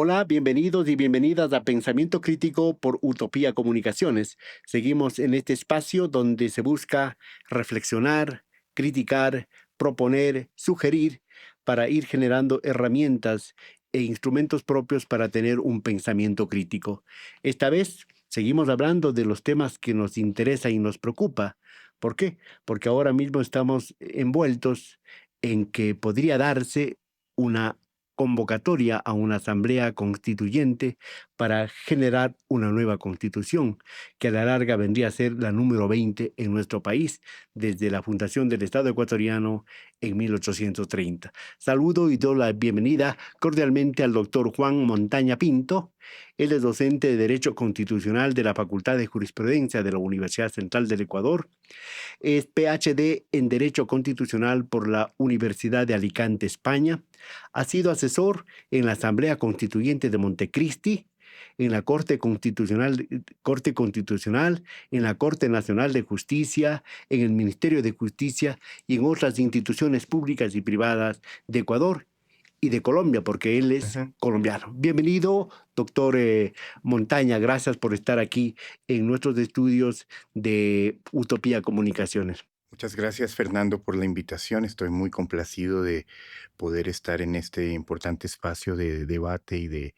Hola, bienvenidos y bienvenidas a Pensamiento Crítico por Utopía Comunicaciones. Seguimos en este espacio donde se busca reflexionar, criticar, proponer, sugerir para ir generando herramientas e instrumentos propios para tener un pensamiento crítico. Esta vez seguimos hablando de los temas que nos interesa y nos preocupa. ¿Por qué? Porque ahora mismo estamos envueltos en que podría darse una convocatoria a una asamblea constituyente para generar una nueva constitución, que a la larga vendría a ser la número 20 en nuestro país, desde la fundación del Estado ecuatoriano en 1830. Saludo y doy la bienvenida cordialmente al doctor Juan Montaña Pinto. Él es docente de Derecho Constitucional de la Facultad de Jurisprudencia de la Universidad Central del Ecuador. Es PhD en Derecho Constitucional por la Universidad de Alicante, España. Ha sido asesor en la Asamblea Constituyente de Montecristi, en la Corte Constitucional, en la Corte Nacional de Justicia, en el Ministerio de Justicia y en otras instituciones públicas y privadas de Ecuador y de Colombia, porque él es Ujú. colombiano. Bienvenido, doctor Montaña. Gracias por estar aquí en nuestros estudios de Utopía Comunicaciones. Muchas gracias, Fernando, por la invitación. Estoy muy complacido de poder estar en este importante espacio de debate y de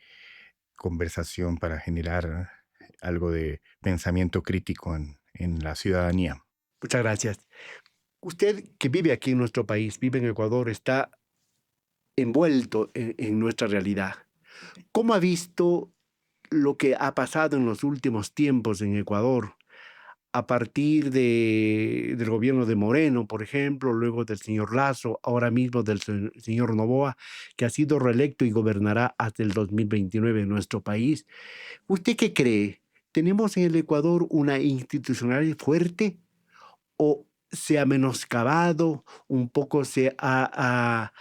conversación para generar algo de pensamiento crítico en la ciudadanía. Muchas gracias. Usted que vive aquí en nuestro país, vive en Ecuador, está envuelto en nuestra realidad. ¿Cómo ha visto lo que ha pasado en los últimos tiempos en Ecuador a partir del gobierno de Moreno, por ejemplo, luego del señor Lazo, ahora mismo del señor Noboa, que ha sido reelecto y gobernará hasta el 2029 en nuestro país? ¿Usted qué cree? ¿Tenemos en el Ecuador una institucionalidad fuerte o se ha menoscabado, un poco ha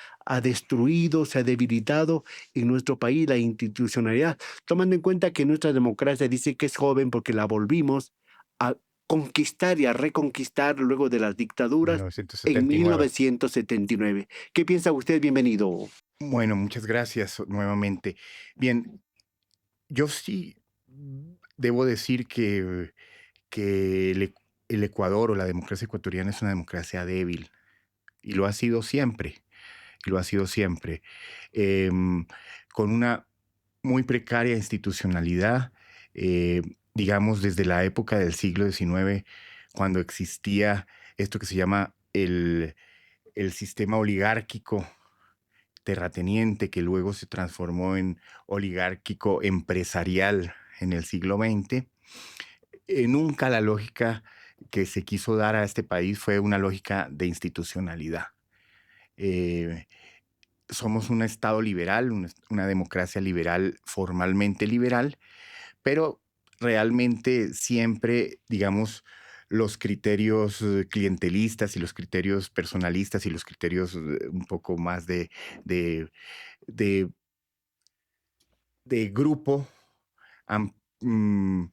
destruido, se ha debilitado en nuestro país la institucionalidad, tomando en cuenta que nuestra democracia dice que es joven porque la volvimos a conquistar y a reconquistar luego de las dictaduras en 1979. 1979? ¿Qué piensa usted? Bienvenido. Bueno, muchas gracias nuevamente. Bien, yo sí debo decir que el Ecuador o la democracia ecuatoriana es una democracia débil y lo ha sido siempre. Y lo ha sido siempre, em, con una muy precaria institucionalidad, eh, digamos, desde la época del siglo XIX, cuando existía esto que se llama el sistema oligárquico terrateniente, que luego se transformó en oligárquico empresarial en el siglo XX. Nunca la lógica que se quiso dar a este país fue una lógica de institucionalidad. Eh, Somos un Estado liberal, una democracia liberal, formalmente liberal, pero realmente siempre, digamos, los criterios clientelistas y los criterios personalistas y los criterios un poco más de, de, de grupo han, mm,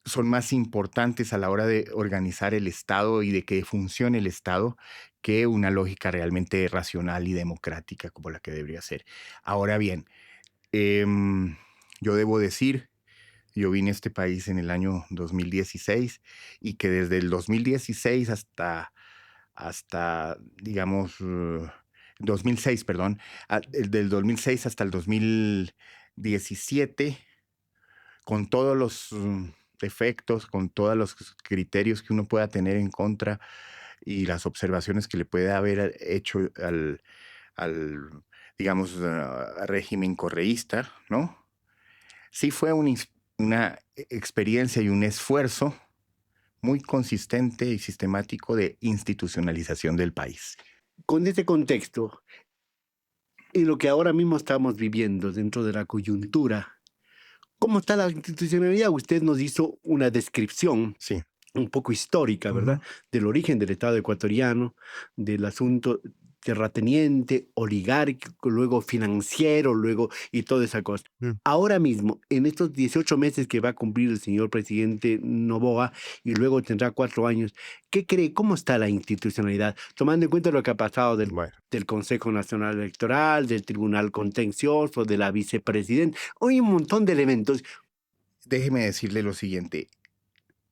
son más importantes a la hora de organizar el Estado y de que funcione el Estado que una lógica realmente racional y democrática como la que debería ser. Ahora bien, em, yo debo decir, yo vine a este país en el año 2016 y que desde el 2016 hasta digamos, 2006, perdón, del 2006 hasta el 2017, con todos los defectos, con todos los criterios que uno pueda tener en contra y las observaciones que le puede haber hecho al digamos, régimen correísta, ¿no? Sí fue una experiencia y un esfuerzo muy consistente y sistemático de institucionalización del país. Con este contexto, y lo que ahora mismo estamos viviendo dentro de la coyuntura, ¿cómo está la institucionalidad? Usted nos hizo una descripción Sí. un poco histórica, ¿verdad? Ujú. Del origen del Estado ecuatoriano, del asunto. terrateniente, oligárquico, luego financiero, luego y toda esa cosa. Mm. Ahora mismo, en estos 18 meses que va a cumplir el señor presidente Noboa y luego tendrá 4 años, ¿qué cree? ¿Cómo está la institucionalidad? Tomando en cuenta lo que ha pasado Bueno, del Consejo Nacional Electoral, del Tribunal Contencioso, de la vicepresidenta, hay un montón de elementos. déjeme decirle lo siguiente.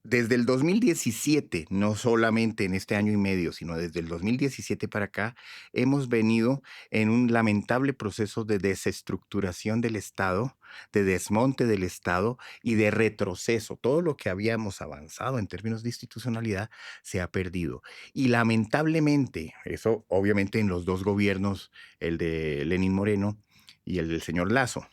Desde el 2017, no solamente en este año y medio, sino desde el 2017 para acá, hemos venido en un lamentable proceso de desestructuración del Estado, de desmonte del Estado y de retroceso. Todo lo que habíamos avanzado en términos de institucionalidad se ha perdido. Y lamentablemente, eso obviamente en los dos gobiernos, el de Lenín Moreno y el del señor Lazo,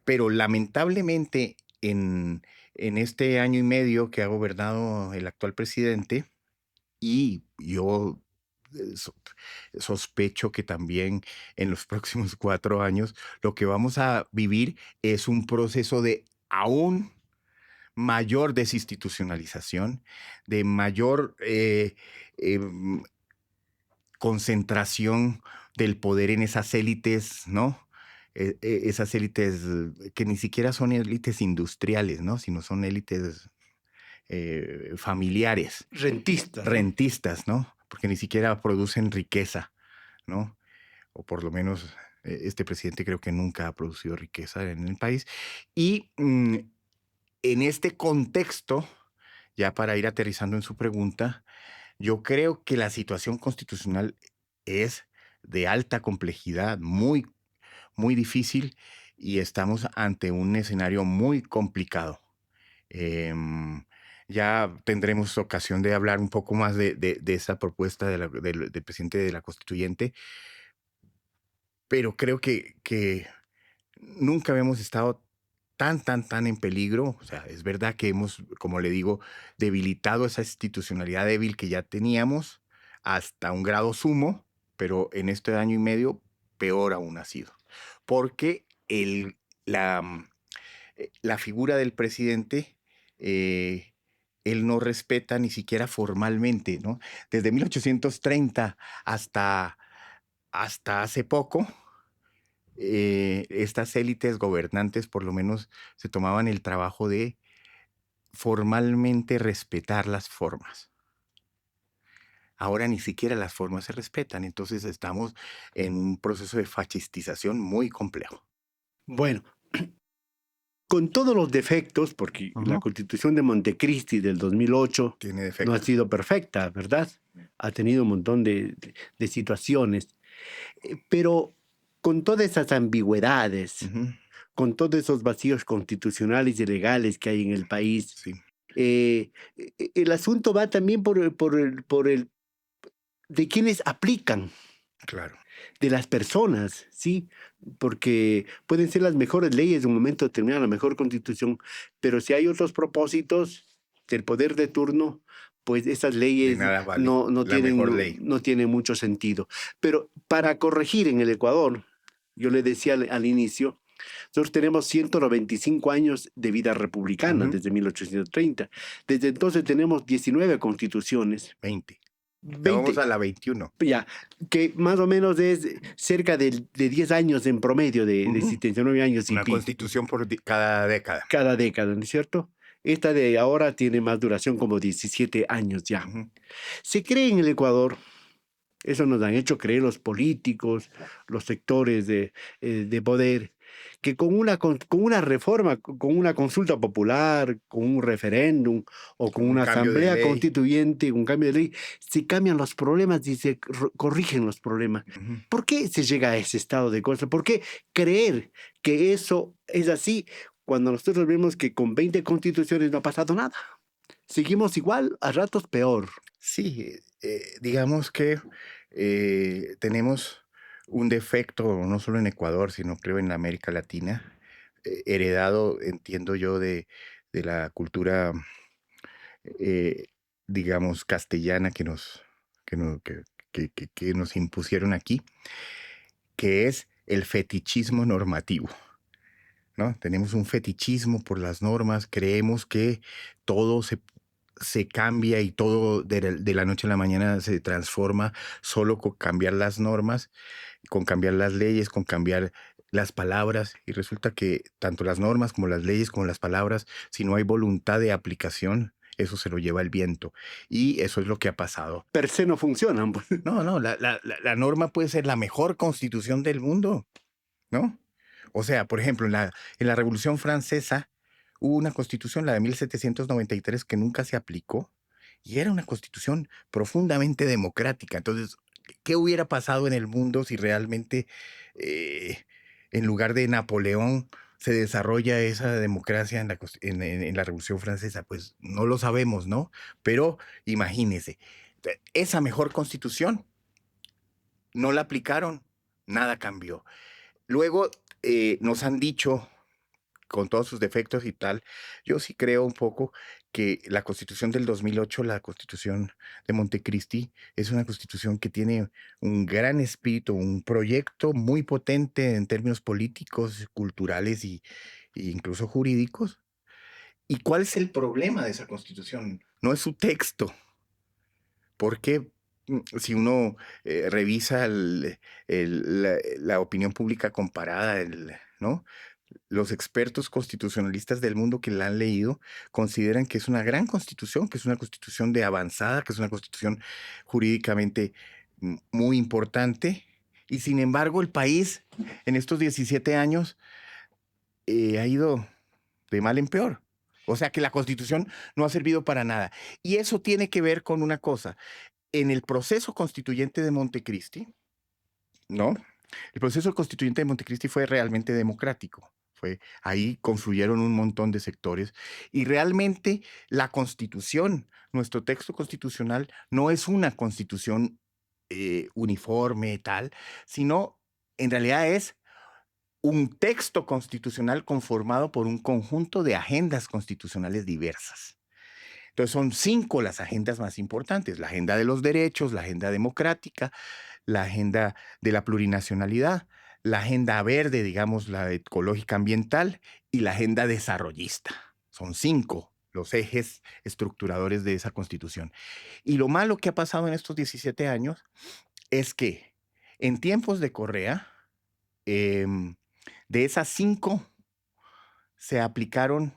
pero lamentablemente en este año y medio que ha gobernado el actual presidente, y yo sospecho que también en los próximos 4 años lo que vamos a vivir es un proceso de aún mayor desinstitucionalización, de mayor concentración del poder en esas élites, ¿no? Esas élites que ni siquiera son élites industriales, ¿no? Sino son élites familiares, Rentistas, ¿no? rentistas, ¿no? Porque ni siquiera producen riqueza, ¿no? O por lo menos este presidente creo que nunca ha producido riqueza en el país. Y en este contexto, ya para ir aterrizando en su pregunta, yo creo que la situación constitucional es de alta complejidad, muy, muy difícil y estamos ante un escenario muy complicado. Em, ya tendremos ocasión de hablar un poco más de esa propuesta del presidente de la constituyente, pero creo que nunca habíamos estado tan en peligro. O sea, es verdad que hemos, como le digo, debilitado esa institucionalidad débil que ya teníamos hasta un grado sumo, pero en este año y medio peor aún ha sido. Porque la figura del presidente, eh, él no respeta ni siquiera formalmente, ¿no? Desde 1830 hasta hace poco, estas élites gobernantes por lo menos se tomaban el trabajo de formalmente respetar las formas. Ahora ni siquiera las formas se respetan, entonces estamos en un proceso de fascistización muy complejo. Bueno, con todos los defectos, porque la Ujú. Constitución de Montecristi del 2008 Tiene no ha defectos. sido perfecta, ¿verdad? Ha tenido un montón de situaciones, pero con todas esas ambigüedades, Ujú. con todos esos vacíos constitucionales y legales que hay en el país, Sí, el asunto va también por el de quienes aplican, claro. de las personas, ¿sí? Porque pueden ser las mejores leyes de un momento determinado, la mejor constitución, pero si hay otros propósitos del poder de turno, pues esas De leyes nada vale la mejor ley. no tienen mucho sentido. Pero para corregir en el Ecuador, yo le decía al inicio, nosotros tenemos 195 años de vida republicana Ujú. desde 1830. Desde entonces tenemos 19 constituciones, 20. Ya vamos 20, a la 21. ya, que más o menos es cerca de 10 años en promedio de Ujú. existencia, 9 años y Una pico, constitución por cada década. cada década, ¿no es cierto? Esta de ahora tiene más duración, como 17 años ya. Ujú. Se cree en el Ecuador, eso nos han hecho creer los políticos, los sectores de poder, que con una reforma, con una consulta popular, con un referéndum o con Un una cambio de asamblea ley. constituyente, un cambio de ley, se cambian los problemas y se corrigen los problemas. Ujú. ¿Por qué se llega a ese estado de cosas? ¿Por qué creer que eso es así cuando nosotros vemos que con 20 constituciones no ha pasado nada? Seguimos igual, a ratos peor. Sí, digamos que tenemos un defecto, no solo en Ecuador, sino creo en América Latina, heredado, entiendo yo, de la cultura, eh, digamos, castellana que nos impusieron aquí, que es el fetichismo normativo, ¿no? Tenemos un fetichismo por las normas, creemos que todo se cambia y todo de la noche a la mañana se transforma solo con cambiar las normas, con cambiar las leyes, con cambiar las palabras. Y resulta que tanto las normas como las leyes como las palabras, si no hay voluntad de aplicación, eso se lo lleva el viento. Y eso es lo que ha pasado. Per se no funcionan. Pues. No, no, la norma puede ser la mejor constitución del mundo, ¿no? O sea, por ejemplo, en la Revolución Francesa hubo una constitución, la de 1793, que nunca se aplicó y era una constitución profundamente democrática. Entonces, ¿qué hubiera pasado en el mundo si realmente eh, en lugar de Napoleón se desarrolla esa democracia en la Revolución Francesa? Pues no lo sabemos, ¿no? Pero imagínese, esa mejor constitución no la aplicaron, nada cambió. Luego nos han dicho, con todos sus defectos y tal, yo sí creo un poco que la Constitución del 2008, la Constitución de Montecristi, es una constitución que tiene un gran espíritu, un proyecto muy potente en términos políticos, culturales y incluso jurídicos. ¿Y cuál es el problema de esa constitución? No es su texto, porque si uno revisa la opinión pública comparada, ¿no? Los expertos constitucionalistas del mundo que la han leído consideran que es una gran constitución, que es una constitución de avanzada, que es una constitución jurídicamente muy importante. Y sin embargo, el país en estos 17 años ha ido de mal en peor. O sea que la constitución no ha servido para nada. Y eso tiene que ver con una cosa. En el proceso constituyente de Montecristi, ¿no? El proceso constituyente de Montecristi fue realmente democrático. Ahí confluyeron un montón de sectores y realmente la constitución, nuestro texto constitucional, no es una constitución uniforme tal, sino en realidad es un texto constitucional conformado por un conjunto de agendas constitucionales diversas. Entonces son 5 las agendas más importantes: la agenda de los derechos, la agenda democrática, la agenda de la plurinacionalidad, la agenda verde, digamos, la ecológica ambiental, y la agenda desarrollista. Son 5 los ejes estructuradores de esa constitución. Y lo malo que ha pasado en estos 17 años es que en tiempos de Correa, de esas 5 se aplicaron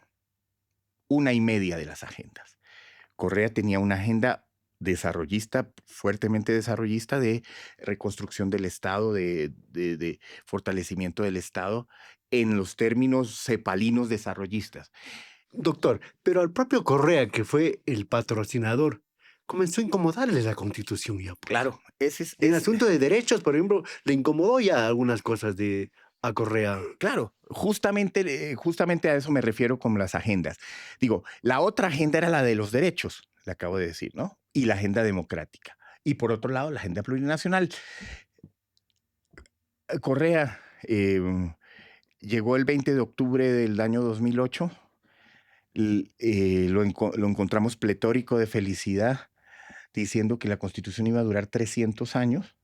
1.5 de las agendas. Correa tenía una agenda desarrollista, fuertemente desarrollista, de reconstrucción del Estado, de fortalecimiento del Estado en los términos cepalinos desarrollistas. Doctor, pero al propio Correa, que fue el patrocinador, comenzó a incomodarle la Constitución ya. Pues. Claro, En asunto de derechos, por ejemplo, le incomodó ya algunas cosas a Correa. Claro, justamente a eso me refiero con las agendas. Digo, la otra agenda era la de los derechos, le acabo de decir, ¿no? Y la agenda democrática. Y por otro lado, la agenda plurinacional. Correa llegó el 20 de octubre del año 2008. Lo encontramos pletórico de felicidad, diciendo que la Constitución iba a durar 300 años.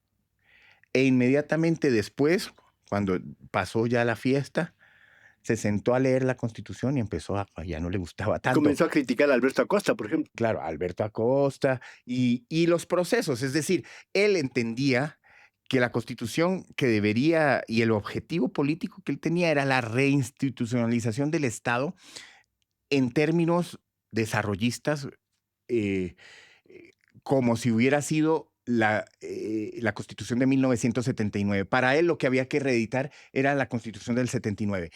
E inmediatamente después, cuando pasó ya la fiesta, se sentó a leer la Constitución y ya no le gustaba tanto. Comenzó a criticar a Alberto Acosta, por ejemplo. Claro, Alberto Acosta y los procesos. Es decir, él entendía que la Constitución que debería, y el objetivo político que él tenía, era la reinstitucionalización del Estado en términos desarrollistas, como si hubiera sido la Constitución de 1979. Para él lo que había que reeditar era la Constitución del 79.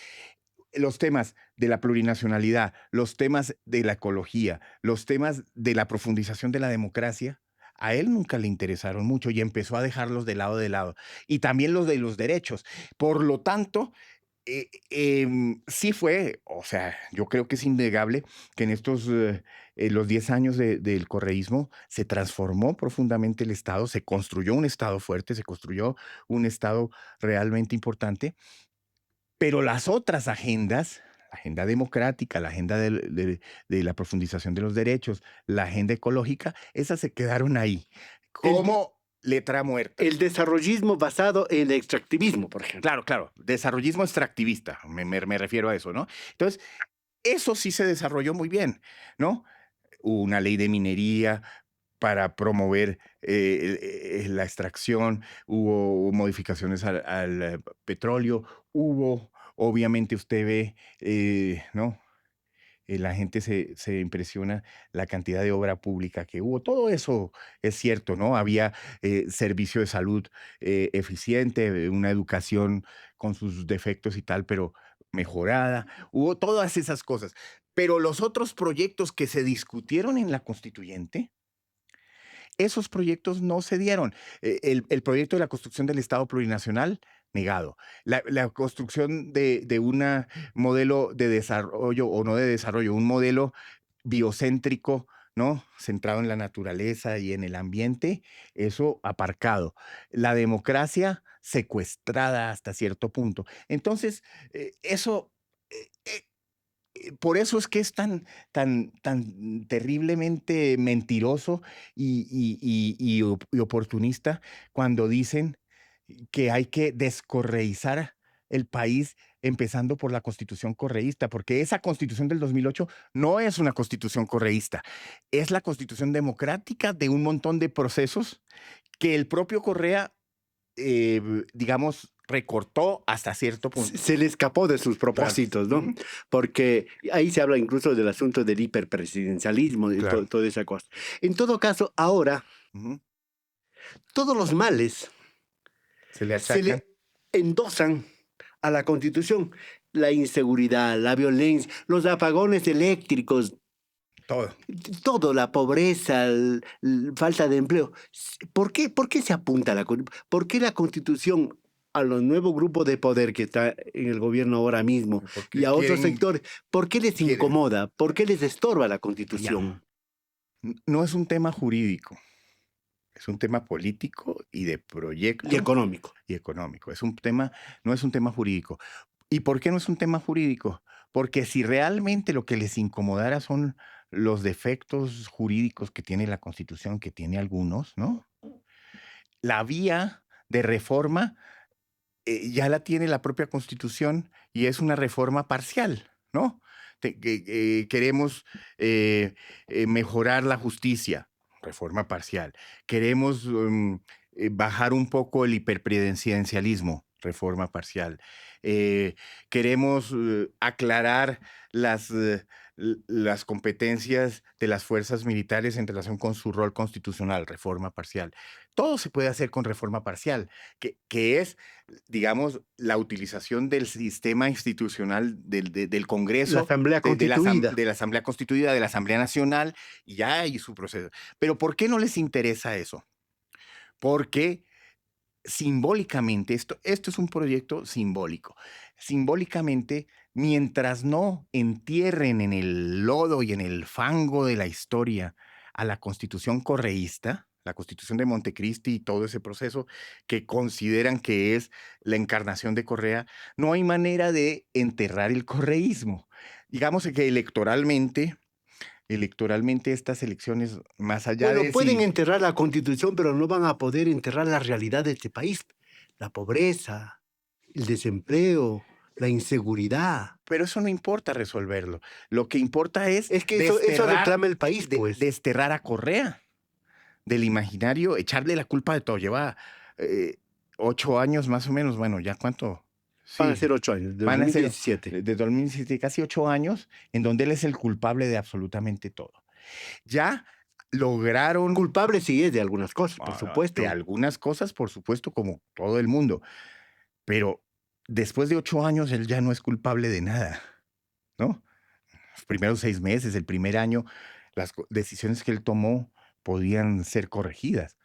Los temas de la plurinacionalidad, los temas de la ecología, los temas de la profundización de la democracia, a él nunca le interesaron mucho y empezó a dejarlos de lado. Y también los de los derechos. Por lo tanto, sí fue, o sea, yo creo que es innegable que en estos los 10 años del correísmo se transformó profundamente el Estado, se construyó un Estado fuerte, se construyó un Estado realmente importante, pero las otras agendas, la agenda democrática, la agenda de la profundización de los derechos, la agenda ecológica, esas se quedaron ahí como letra muerta. El desarrollismo basado en el extractivismo, por ejemplo. Claro, desarrollismo extractivista, me refiero a eso, ¿no? Entonces, eso sí se desarrolló muy bien, ¿no? hubo una ley de minería para promover la extracción, hubo modificaciones al petróleo, hubo, obviamente usted ve, ¿no? La gente se impresiona la cantidad de obra pública que hubo. Todo eso es cierto, ¿no? Había servicio de salud eficiente, una educación con sus defectos y tal, pero mejorada. Hubo todas esas cosas. Pero los otros proyectos que se discutieron en la constituyente, esos proyectos no se dieron. El proyecto de la construcción del Estado plurinacional, negado. La construcción de un modelo de desarrollo, o no de desarrollo, un modelo biocéntrico, ¿no? Centrado en la naturaleza y en el ambiente, eso aparcado. La democracia secuestrada hasta cierto punto. Entonces, eso, eh, eh, por eso es que es tan terriblemente mentiroso y oportunista cuando dicen que hay que descorreizar el país empezando por la constitución correísta, porque esa constitución del 2008 no es una constitución correísta, es la constitución democrática de un montón de procesos que el propio Correa, digamos, recortó hasta cierto punto. Se le escapó de sus Claro. propósitos, ¿no? Porque ahí se habla incluso del asunto del hiperpresidencialismo, de Claro. toda esa cosa. En todo caso, ahora, Ujú. todos los males Se le se achacan. le endosan a la Constitución. La inseguridad, la violencia, los apagones eléctricos, Todo. todo, la pobreza, falta de empleo. ¿Por qué se apunta a la Constitución? ¿Por qué la Constitución a los nuevos grupos de poder que está en el gobierno ahora mismo Porque y a otros quieren, sectores, por qué les quieren. incomoda? ¿Por qué les estorba la Ya. Constitución? No es un tema jurídico, es un tema político y de Y proyecto económico. y económico. Es un tema, no es un tema jurídico. ¿Y por qué no es un tema jurídico? Porque si realmente lo que les incomodara son los defectos jurídicos que tiene la Constitución, que tiene algunos, ¿no? La vía de reforma ya la tiene la propia Constitución y es una reforma parcial, ¿no? Queremos mejorar la justicia, reforma parcial. Queremos bajar un poco el hiperpresidencialismo, reforma parcial. Eh, Queremos aclarar las competencias de las fuerzas militares en relación con su rol constitucional, reforma parcial. Todo se puede hacer con reforma parcial, que es, digamos, la utilización del sistema institucional del La Congreso, Asamblea Constituida. de la Asamblea Constituida, de la Asamblea Nacional, y ya hay su proceso. Pero ¿por qué no les interesa eso? Porque simbólicamente, esto es un proyecto simbólico. Simbólicamente, mientras no entierren en el lodo y en el fango de la historia a la Constitución correísta, la Constitución de Montecristi y todo ese proceso que consideran que es la encarnación de Correa, no hay manera de enterrar el correísmo. Digamos que electoralmente estas elecciones, más allá Bueno, de pueden si enterrar la Constitución, pero no van a poder enterrar la realidad de este país. La pobreza, el desempleo, la inseguridad. pero eso no importa resolverlo. Lo que importa es Es que eso reclama el país, pues. desterrar a Correa del imaginario, echarle la culpa de todo. Lleva 8 años más o menos, bueno, ¿ya cuánto? Van a Sí, ser 8 años, de van a ser 2017. de 2017, casi 8 años, en donde él es el culpable de absolutamente todo. Ya lograron Culpable sí es de algunas cosas, por supuesto. de algunas cosas, por supuesto, como todo el mundo, pero después de 8 años él ya no es culpable de nada, ¿no? Los primeros 6 meses, el primer año, las decisiones que él tomó podían ser corregidas,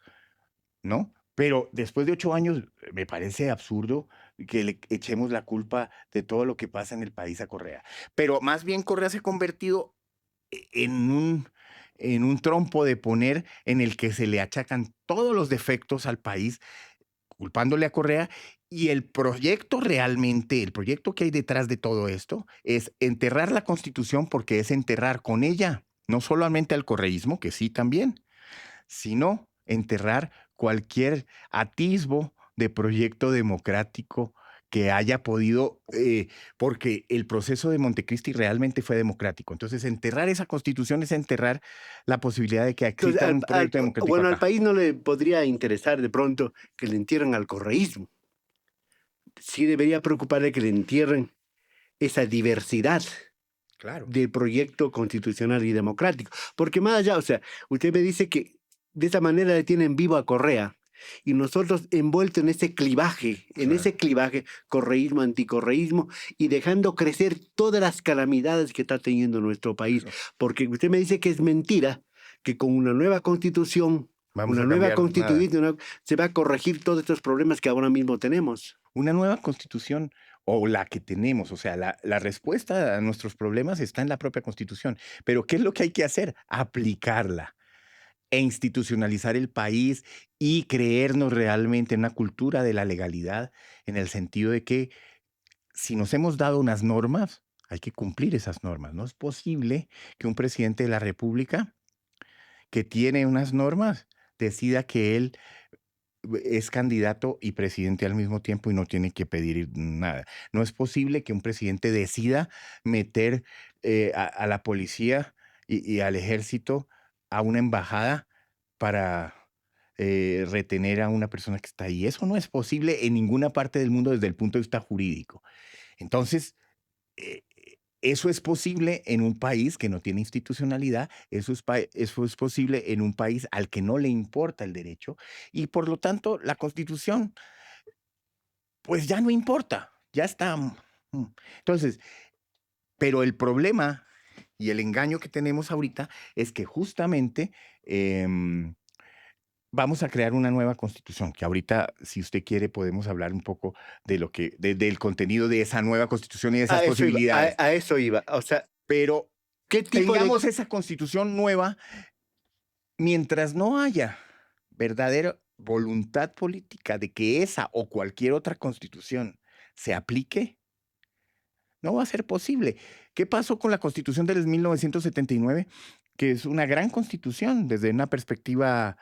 ¿no? Pero después de 8 años, me parece absurdo que le echemos la culpa de todo lo que pasa en el país a Correa. Pero más bien Correa se ha convertido en un trompo de poner en el que se le achacan todos los defectos al país, culpándole a Correa, y el proyecto realmente, el proyecto que hay detrás de todo esto es enterrar la Constitución, porque es enterrar con ella no solamente al correísmo, que sí también, sino enterrar cualquier atisbo de proyecto democrático que haya podido, porque el proceso de Montecristi realmente fue democrático. Entonces, enterrar esa constitución es enterrar la posibilidad de que Entonces, exista un proyecto democrático bueno, al acá. país no le podría interesar de pronto que le entierren al correísmo. Sí debería preocuparle que le entierren esa diversidad Claro. de proyecto constitucional y democrático. Porque más allá, o sea, usted me dice que de esa manera le tienen vivo a Correa y nosotros envueltos en Claro. ese clivaje, correísmo, anticorreísmo y dejando crecer todas las calamidades que está teniendo nuestro país. Claro. Porque usted me dice que es mentira que con una nueva constitución, Vamos una a nueva cambiar nada. constituyente, se va a corregir todos estos problemas que ahora mismo tenemos. Una nueva constitución o la que tenemos, o sea, la respuesta a nuestros problemas está en la propia constitución. Pero ¿qué es lo que hay que hacer? Aplicarla e institucionalizar el país y creernos realmente en una cultura de la legalidad, en el sentido de que si nos hemos dado unas normas, hay que cumplir esas normas. No es posible que un presidente de la República que tiene unas normas decida que él es candidato y presidente al mismo tiempo y no tiene que pedir nada. No es posible que un presidente decida meter a la policía y al ejército a una embajada para retener a una persona que está ahí. Eso no es posible en ninguna parte del mundo desde el punto de vista jurídico. Entonces, eh, eso es posible en un país que no tiene institucionalidad, eso es posible en un país al que no le importa el derecho y por lo tanto la Constitución pues ya no importa, ya está. Entonces, pero el problema y el engaño que tenemos ahorita es que justamente vamos a crear una nueva constitución, que ahorita, si usted quiere, podemos hablar un poco de del contenido de esa nueva constitución y de esas posibilidades. A eso iba. O sea, Pero ¿qué tipo de... tengamos esa constitución nueva mientras no haya verdadera voluntad política de que esa o cualquier otra constitución se aplique, no va a ser posible. ¿Qué pasó con la constitución del 1979? Que es una gran constitución desde una perspectiva,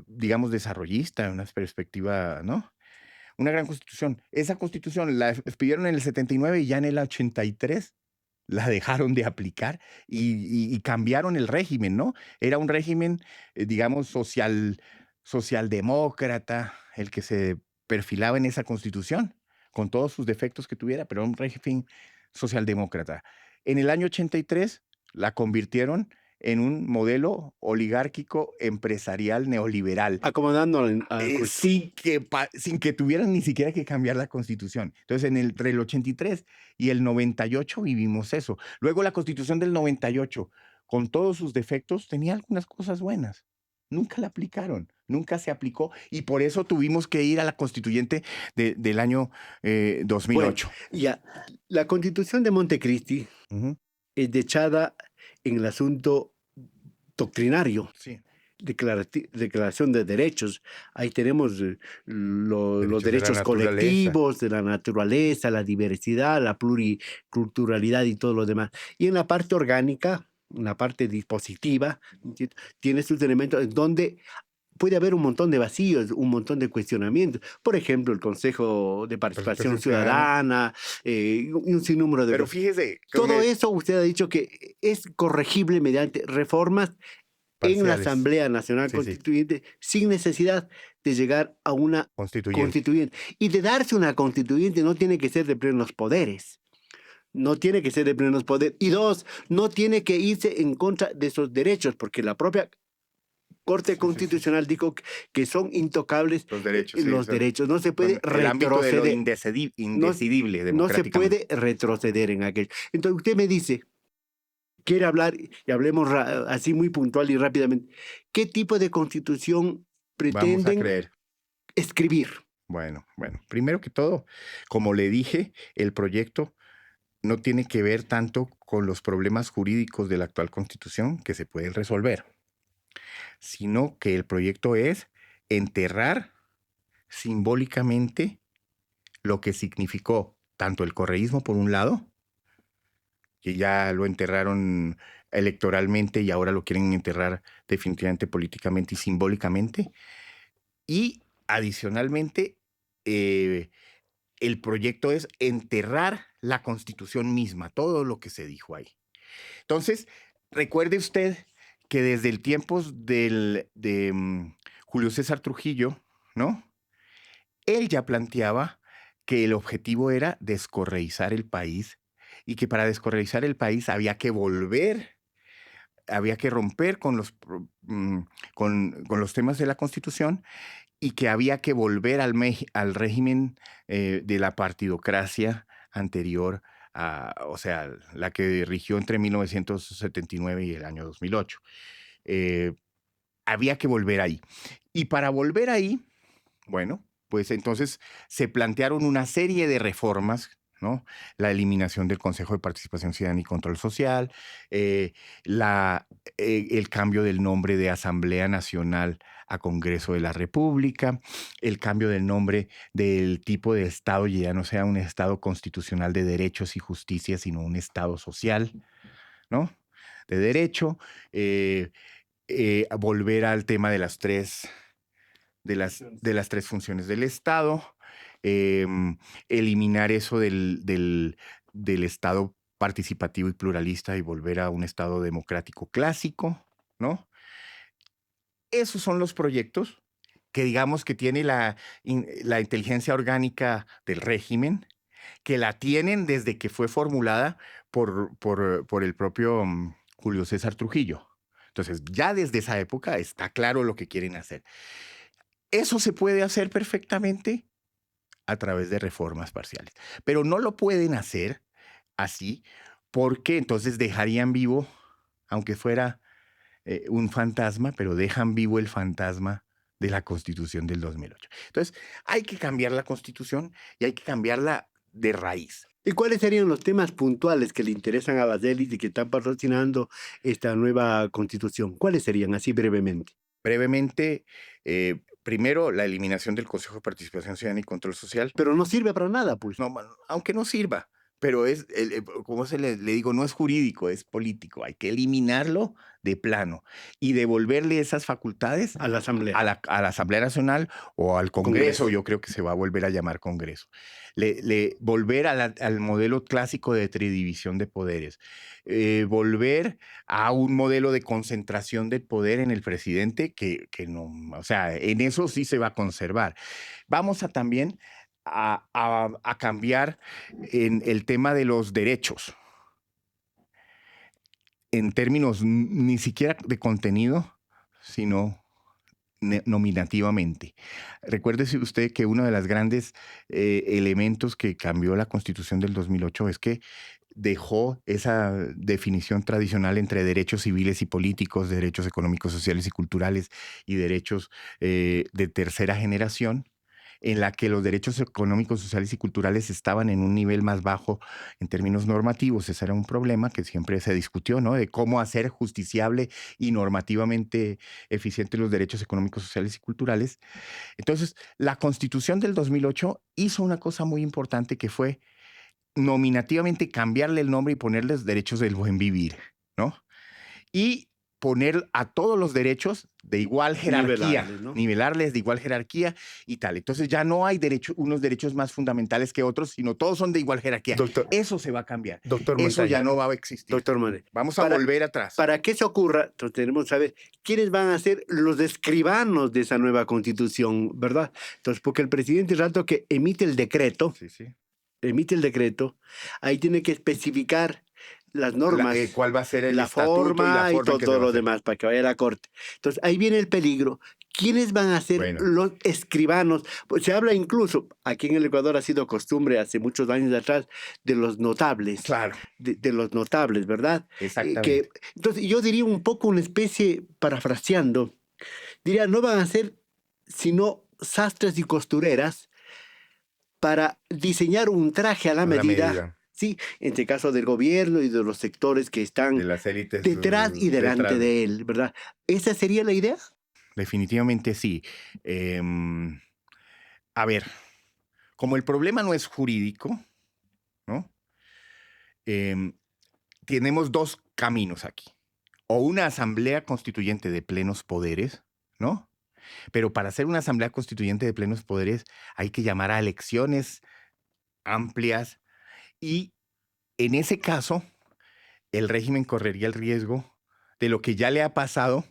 digamos, desarrollista, una perspectiva, ¿no? Una gran constitución. Esa constitución la expidieron en el 79 y ya en el 83 la dejaron de aplicar y cambiaron el régimen, ¿no? Era un régimen, digamos, socialdemócrata, el que se perfilaba en esa constitución, con todos sus defectos que tuviera, pero era un régimen socialdemócrata. En el año 83 la convirtieron en un modelo oligárquico empresarial neoliberal Acomodando al sin que tuvieran ni siquiera que cambiar la constitución. Entonces, entre el 83 y el 98 vivimos eso. Luego la constitución del 98, con todos sus defectos, tenía algunas cosas buenas. Nunca la aplicaron, nunca se aplicó y por eso tuvimos que ir a la constituyente del año Bueno, 2008. ya, la constitución de Montecristi Ujú. es dechada en el asunto doctrinario, Sí, declaración de derechos. Ahí tenemos los derechos de la derechos naturaleza. colectivos, de la naturaleza, la diversidad, la pluriculturalidad y todo lo demás. Y en la parte orgánica, en la parte dispositiva, ¿entiendes? Tiene sus elementos en donde puede haber un montón de vacíos, un montón de cuestionamientos. Por ejemplo, el Consejo de Participación Participación ciudadana. Ciudadana y un sinnúmero de Pero cosas. fíjese, Todo eso usted ha dicho que es corregible mediante reformas en la parciales. Asamblea Nacional Sí, sí, Constituyente sin necesidad de llegar a una constituyente. constituyente. Y de darse una constituyente no tiene que ser de plenos poderes. No tiene que ser de plenos poderes. Y dos, no tiene que irse en contra de esos derechos, porque la propia Corte Sí, sí, sí. Constitucional dijo que son intocables Los derechos, sí, los son- derechos. No se puede son el ámbito de lo retroceder. No, indecidible no se democráticamente. puede retroceder en aquello. Entonces usted me dice, quiere hablar, y hablemos así muy puntual y rápidamente, ¿qué tipo de constitución Vamos a pretenden creer. escribir? Bueno, primero que todo, como le dije, el proyecto no tiene que ver tanto con los problemas jurídicos de la actual Constitución que se pueden resolver, sino que el proyecto es enterrar simbólicamente lo que significó tanto el correísmo por un lado, que ya lo enterraron electoralmente y ahora lo quieren enterrar definitivamente políticamente y simbólicamente, y adicionalmente el proyecto es enterrar la Constitución misma, todo lo que se dijo ahí. Entonces, recuerde usted que desde el tiempo de Julio César Trujillo, ¿no? Él ya planteaba que el objetivo era descorreizar el país y que para descorreizar el país había que romper con los temas de la Constitución y que había que volver al régimen de la partidocracia anterior, o sea, la que rigió entre 1979 y el año 2008. Eh, Había que volver ahí. Y para volver ahí, bueno, pues entonces se plantearon una serie de reformas, ¿no? La eliminación del Consejo de Participación Ciudadana y Control Social, eh, el cambio del nombre de Asamblea Nacional a Congreso de la República, el cambio del nombre del tipo de Estado, y ya no sea un Estado constitucional de derechos y justicia, sino un Estado social, ¿no? De derecho, volver al tema de las tres funciones del Estado, eliminar eso del Estado participativo y pluralista y volver a un Estado democrático clásico, ¿no? Esos son los proyectos que digamos que tiene la inteligencia orgánica del régimen, que la tienen desde que fue formulada por el propio Julio César Trujillo. Entonces, ya desde esa época está claro lo que quieren hacer. Eso se puede hacer perfectamente a través de reformas parciales, pero no lo pueden hacer así porque entonces dejarían vivo, aunque fuera un fantasma, pero dejan vivo el fantasma de la Constitución del 2008. Entonces, hay que cambiar la Constitución y hay que cambiarla de raíz. ¿Y cuáles serían los temas puntuales que le interesan a Baselis y que están patrocinando esta nueva constitución? ¿Cuáles serían, así brevemente? Brevemente, primero, la eliminación del Consejo de Participación Ciudadana y Control Social. Pero no sirve para nada, pues. No, aunque no sirva, pero como le digo, no es jurídico, es político. Hay que eliminarlo de plano y devolverle esas facultades A la Asamblea. a la Asamblea Nacional o al Congreso. Yo creo que se va a volver a llamar Congreso. Volver al modelo clásico de tridivisión de poderes. Volver a un modelo de concentración del poder en el presidente que no, o sea, en eso sí se va a conservar. Vamos a también a cambiar en el tema de los derechos, en términos ni siquiera de contenido, sino nominativamente. Recuérdese usted que uno de los grandes elementos que cambió la Constitución del 2008 es que dejó esa definición tradicional entre derechos civiles y políticos, derechos económicos, sociales y culturales y derechos de tercera generación, en la que los derechos económicos, sociales y culturales estaban en un nivel más bajo en términos normativos. Ese era un problema que siempre se discutió, ¿no? De cómo hacer justiciable y normativamente eficiente los derechos económicos, sociales y culturales. Entonces, la Constitución del 2008 hizo una cosa muy importante que fue nominativamente cambiarle el nombre y ponerles derechos del buen vivir, ¿no? Y poner a todos los derechos de igual jerarquía, Nivelarles, ¿no? nivelarles de igual jerarquía y tal. Entonces ya no hay unos derechos más fundamentales que otros, sino todos son de igual jerarquía. Doctor, Eso se va a cambiar. doctor Eso Montaño, ya no va a existir. doctor Montaño, Vamos a volver atrás. para que eso ocurra, entonces tenemos que saber quiénes van a ser los escribanos de esa nueva constitución, ¿verdad? Entonces, porque el presidente, el rato que emite el decreto, ahí tiene que especificar las normas, ¿Cuál va a ser el la estatuto forma y en que se todo va a lo hacer? demás para que vaya a la corte. Entonces, ahí viene el peligro. ¿Quiénes van a ser Bueno. los escribanos? Pues se habla incluso, aquí en el Ecuador ha sido costumbre hace muchos años atrás, de los notables. Claro, De los notables, ¿verdad? exactamente. Entonces, yo diría un poco una especie, parafraseando, diría, no van a ser sino sastres y costureras para diseñar un traje a la medida, ¿sí? En este caso del gobierno y de los sectores que de están las élites detrás y delante detrás. de él, ¿verdad? ¿Esa sería la idea? Definitivamente sí. A ver, como el problema no es jurídico, ¿no? Tenemos dos caminos aquí. O una asamblea constituyente de plenos poderes, ¿no? Pero para hacer una asamblea constituyente de plenos poderes hay que llamar a elecciones amplias, y en ese caso el régimen correría el riesgo de lo que ya le ha pasado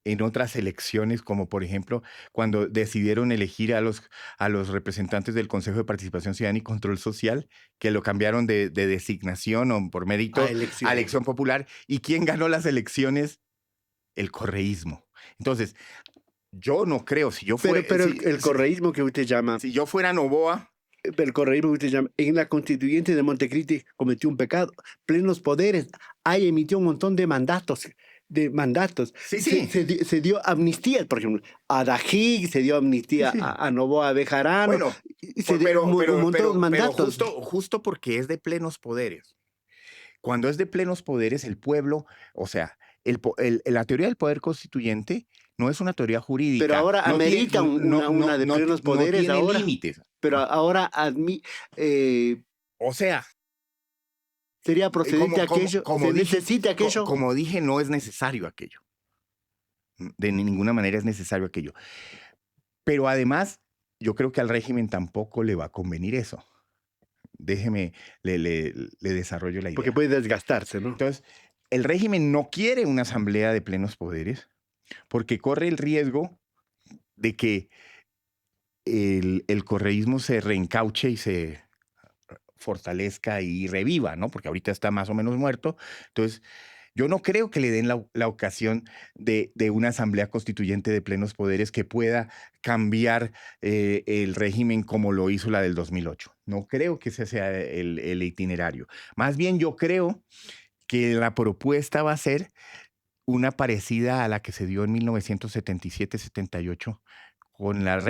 en otras elecciones, como por ejemplo cuando decidieron elegir a los representantes del Consejo de Participación Ciudadana y Control Social, que lo cambiaron de designación o por mérito a elección popular. ¿Y quién ganó las elecciones? El correísmo. Entonces, yo no creo, si yo fuera... Pero el correísmo que usted llama, Si yo fuera Noboa... el correísmo que usted llama, en la constituyente de Montecristi cometió un pecado, plenos poderes, ahí emitió un montón de mandatos. Sí. Se dio amnistía, por ejemplo, a Dají, se dio amnistía Sí. a Noboa Bejarano, Bueno, se dio un montón de mandatos. Justo porque es de plenos poderes. Cuando es de plenos poderes, el pueblo, o sea, la teoría del poder constituyente no es una teoría jurídica. Pero ahora no amerita tiene, una de plenos poderes. No tiene ahora, límites. pero ahora O sea, sería procedente aquello, se necesita aquello. Como dije, no es necesario aquello. De ninguna manera es necesario aquello. Pero además, yo creo que al régimen tampoco le va a convenir eso. Déjeme, le desarrollo la idea. Porque puede desgastarse, ¿no? Entonces, el régimen no quiere una asamblea de plenos poderes porque corre el riesgo de que el correísmo se reencauche y se fortalezca y reviva, ¿no? Porque ahorita está más o menos muerto. Entonces, yo no creo que le den la ocasión de una asamblea constituyente de plenos poderes que pueda cambiar el régimen como lo hizo la del 2008. No creo que ese sea el itinerario. Más bien yo creo que la propuesta va a ser una parecida a la que se dio en 1977-78 con la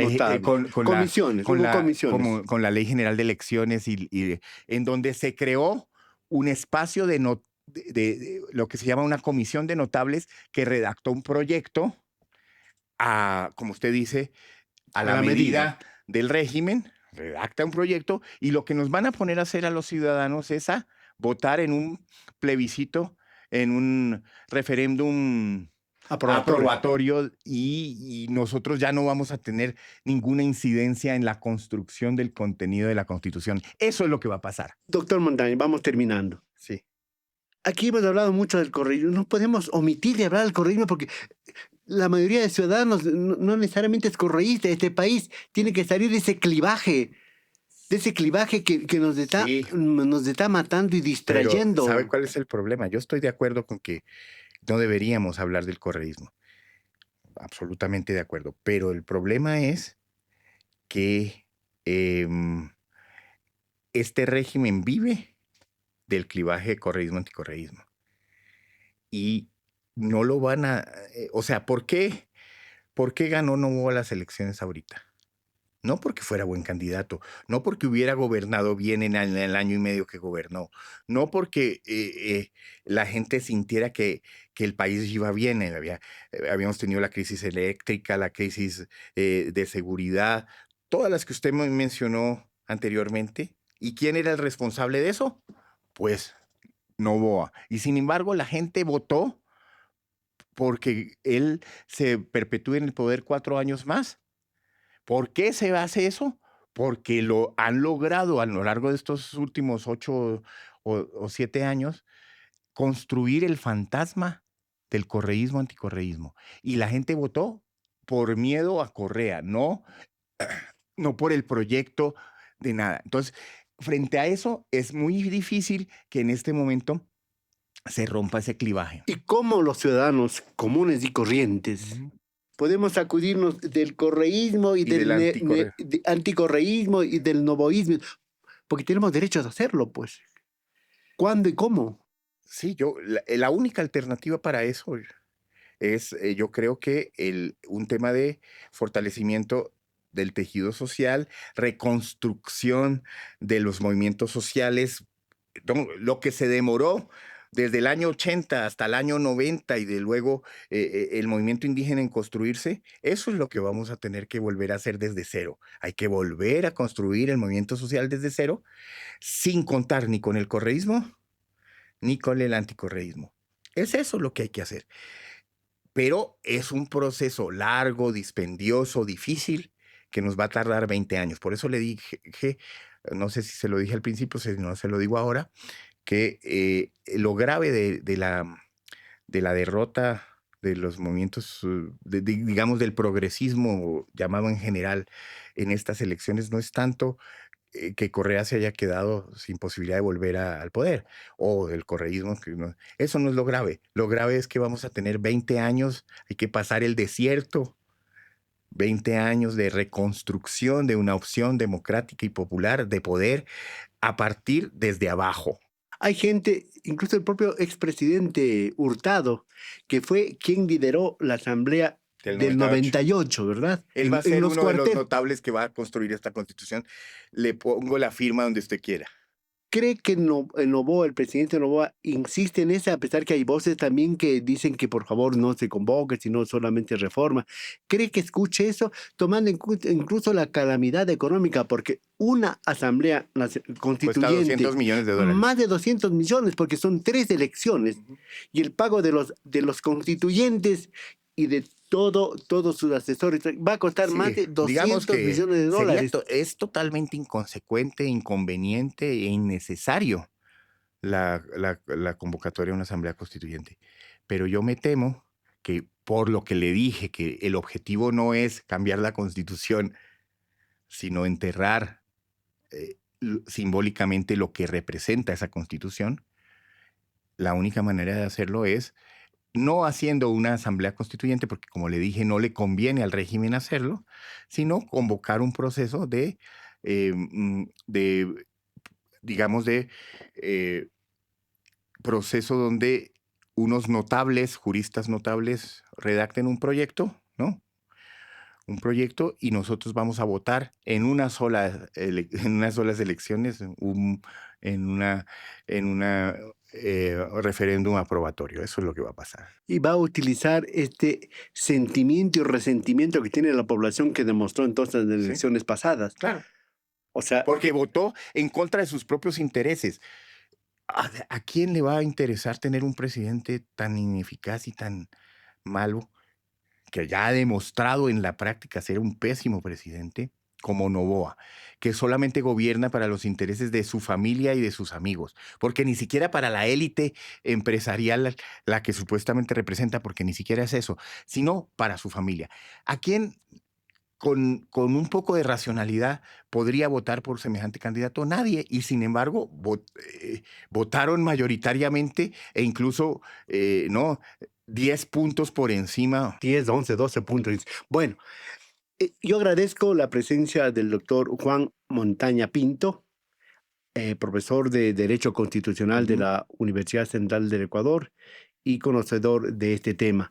comisiones, con la Ley General de Elecciones y en donde se creó un espacio de lo que se llama una comisión de notables que redactó un proyecto como usted dice, a la medida del régimen, redacta un proyecto y lo que nos van a poner a hacer a los ciudadanos es a votar en un plebiscito, en un referéndum aprobatorio y nosotros ya no vamos a tener ninguna incidencia en la construcción del contenido de la Constitución. Eso es lo que va a pasar. Doctor Montañez, vamos terminando. Sí. Aquí hemos hablado mucho del correísmo. No podemos omitir de hablar del correísmo porque la mayoría de ciudadanos no necesariamente es correísta. Este país tiene que salir de ese clivaje que nos está matando y distrayendo. Pero, ¿sabe cuál es el problema? Yo estoy de acuerdo con que no deberíamos hablar del correísmo. Absolutamente de acuerdo. Pero el problema es que este régimen vive del clivaje correísmo-anticorreísmo. Y no lo van a... o sea, ¿por qué ganó Noboa las elecciones ahorita? No porque fuera buen candidato, no porque hubiera gobernado bien en el año y medio que gobernó, no porque la gente sintiera que el país iba bien. Habíamos tenido la crisis eléctrica, la crisis de seguridad, todas las que usted mencionó anteriormente. ¿Y quién era el responsable de eso? Pues Noboa. Y sin embargo, la gente votó porque él se perpetúe en el poder 4 años más. ¿Por qué se hace eso? Porque lo han logrado a lo largo de estos últimos 8 o 7 años construir el fantasma del correísmo-anticorreísmo. Y la gente votó por miedo a Correa, no por el proyecto de nada. Entonces, frente a eso, es muy difícil que en este momento se rompa ese clivaje. ¿Y cómo los ciudadanos comunes y corrientes podemos sacudirnos del correísmo y del anticorreísmo y del novoísmo? Porque tenemos derecho a hacerlo, pues. ¿Cuándo y cómo? Sí, la única alternativa para eso es, yo creo que un tema de fortalecimiento del tejido social, reconstrucción de los movimientos sociales, lo que se demoró desde el año 80 hasta el año 90 y de luego el movimiento indígena en construirse, eso es lo que vamos a tener que volver a hacer desde cero. Hay que volver a construir el movimiento social desde cero, sin contar ni con el correísmo ni con el anticorreísmo. Es eso lo que hay que hacer. Pero es un proceso largo, dispendioso, difícil, que nos va a tardar 20 años. Por eso le dije, no sé si se lo dije al principio, si no se lo digo ahora, que lo grave de la derrota de los movimientos, digamos, del progresismo llamado en general en estas elecciones no es tanto que Correa se haya quedado sin posibilidad de volver al poder, o el correísmo. Eso no es lo grave. Lo grave es que vamos a tener 20 años, hay que pasar el desierto, 20 años de reconstrucción de una opción democrática y popular de poder a partir desde abajo. Hay gente, incluso el propio expresidente Hurtado, que fue quien lideró la asamblea del 98, ¿verdad? Él va a ser los uno de los cuarteles. notables que va a construir esta constitución. Le pongo la firma donde usted quiera. ¿Cree que Noboa, el presidente Noboa, insiste en esa, a pesar que hay voces también que dicen que por favor no se convoque, sino solamente reforma? ¿Cree que escuche eso, tomando en cuenta incluso la calamidad económica? Porque una asamblea Cuesta constituyente, 200 millones de dólares. más de 200 millones, porque son 3 elecciones, y el pago de los constituyentes y de todos sus asesores va a costar más de 200 millones de dólares. Es totalmente inconsecuente, inconveniente e innecesario la convocatoria a una asamblea constituyente. Pero yo me temo que por lo que le dije, que el objetivo no es cambiar la constitución, sino enterrar simbólicamente lo que representa esa constitución, la única manera de hacerlo es no haciendo una asamblea constituyente, porque como le dije, no le conviene al régimen hacerlo, sino convocar un proceso digamos, proceso donde unos notables, juristas notables, redacten un proyecto, ¿no? Un proyecto y nosotros vamos a votar en unas solas elecciones, en una referéndum aprobatorio. Eso es lo que va a pasar. Y va a utilizar este sentimiento y resentimiento que tiene la población que demostró entonces en las elecciones pasadas. Claro. O sea, porque votó en contra de sus propios intereses. ¿A quién le va a interesar tener un presidente tan ineficaz y tan malo, que ya ha demostrado en la práctica ser un pésimo presidente, como Noboa, que solamente gobierna para los intereses de su familia y de sus amigos, porque ni siquiera para la élite empresarial, la que supuestamente representa, porque ni siquiera es eso, sino para su familia? ¿A quién con un poco de racionalidad podría votar por semejante candidato? Nadie, y sin embargo votaron mayoritariamente e incluso, ¿no? 10 puntos por encima. 10, 11, 12 puntos. Bueno, yo agradezco la presencia del doctor Juan Montaña Pinto, profesor de Derecho Constitucional de la Universidad Central del Ecuador y conocedor de este tema.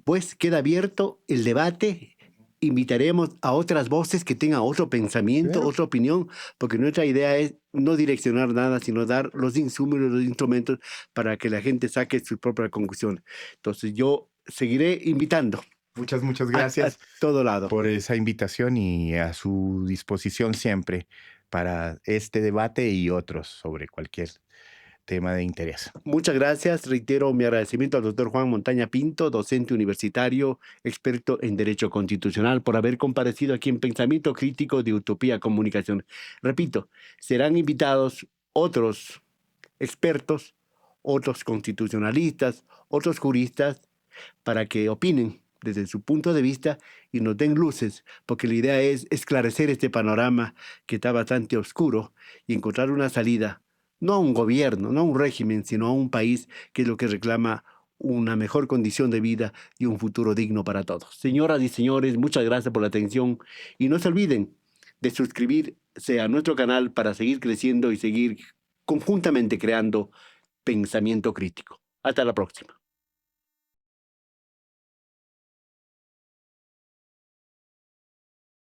Pues queda abierto el debate. Invitaremos a otras voces que tengan otro pensamiento, Claro. otra opinión, porque nuestra idea es no direccionar nada, sino dar los insumos, los instrumentos para que la gente saque su propia conclusión. Entonces yo seguiré invitando. Muchas gracias A todo lado. por esa invitación y a su disposición siempre para este debate y otros sobre cualquier tema de interés. Muchas gracias. Reitero mi agradecimiento al doctor Juan Montaña Pinto, docente universitario, experto en Derecho Constitucional, por haber comparecido aquí en Pensamiento Crítico de Utopía Comunicación. Repito, serán invitados otros expertos, otros constitucionalistas, otros juristas, para que opinen desde su punto de vista y nos den luces, porque la idea es esclarecer este panorama que está bastante oscuro y encontrar una salida, no a un gobierno, no a un régimen, sino a un país que es lo que reclama una mejor condición de vida y un futuro digno para todos. Señoras y señores, muchas gracias por la atención y no se olviden de suscribirse a nuestro canal para seguir creciendo y seguir conjuntamente creando pensamiento crítico. Hasta la próxima.